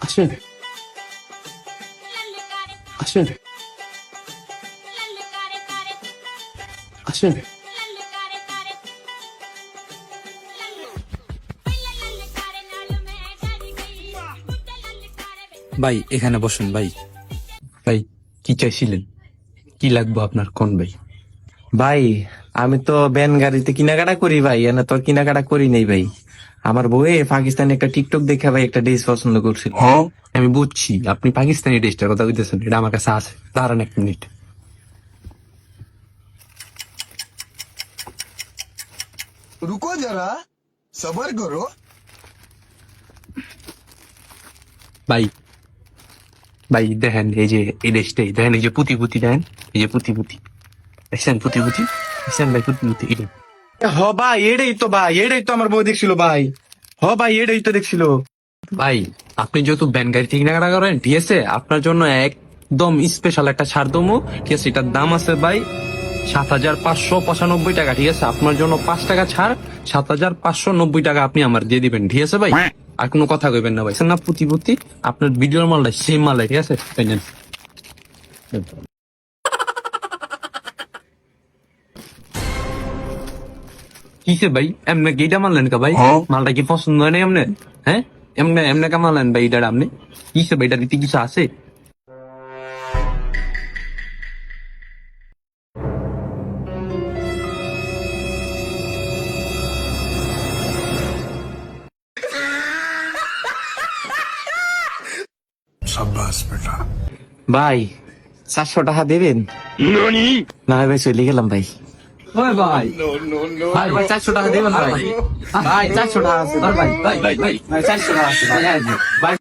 আসেন আসেন আসেন। ভাই এখানে বসুন ভাই। ভাই কি চাইছিলেন, কি লাগবে আপনার কোন ভাই? ভাই আমি তো ভ্যান গাড়িতে কেনাকাটা করি ভাই, এনে তো আর কেনাকাটা করি নাই ভাই। আমার বউয়ে পাকিস্তানি একটা টিকটক দেখে ভাই একটা ড্রেস পছন্দ করছিল। আমি বুঝছি আপনি পাকিস্তানি ড্রেসটার কথা বলতেছেন, এটা আমার কাছে আছে, দাঁড়ান এক মিনিট। रुको जरा सबर करो। ভাই ভাই দেখেন এই যে এই ড্রেসটাই দেখেন, এই যে পুঁতি পুঁতি দেখেন, এই যে পুঁতি পুঁতি দেখছেন, পুঁতি পুঁতি দেখছেন ভাই, পুঁতি পুঁতি এটা। হ ভাই এটাই তো আমার বউ দেখছিল ভাই। হ ভাই এটাই তো দেখছিল। ভাই আপনি যেহেতু ব্যান গাড়ি থেকে কেনাকাটা করেন, ঠিক আছে, আপনার জন্য একদম স্পেশাল একটা ছাড় দমু, ঠিক আছে, এটার দাম আছে ভাই 7,595 টাকা, ঠিক আছে, আপনার জন্য 5 টাকা ছাড়, 7,590 টাকা আপনি আমার দিয়ে দিবেন, ঠিক আছে ভাই। আর কোনো কথা কইবেন না ভাই, না পুঁতি পুঁতি আপনার ভিডিওর মালটা সেম মালাই, ঠিক আছে, এই নেন। কিসে ভাই এমনি গেইটা মারলেন কা ভাই? মালটা কি পছন্দ হয় না এমনি? হ্যাঁ এমনি এমনি কা মারলেন ভাই এটা আপনি? কিসে ভাই, এটা দিতে কিছু আছে? शाबाश बेटा। ভাই 400 টাকা দেবেন? না ভাই চলে গেলাম ভাই। ওই ভাই ভাই ভাই 400 টাকা দেবেন ভাই। ভাই 400 টাকা আছে ভাই। ভাই 400 টাকা আছে ভাই। ভাই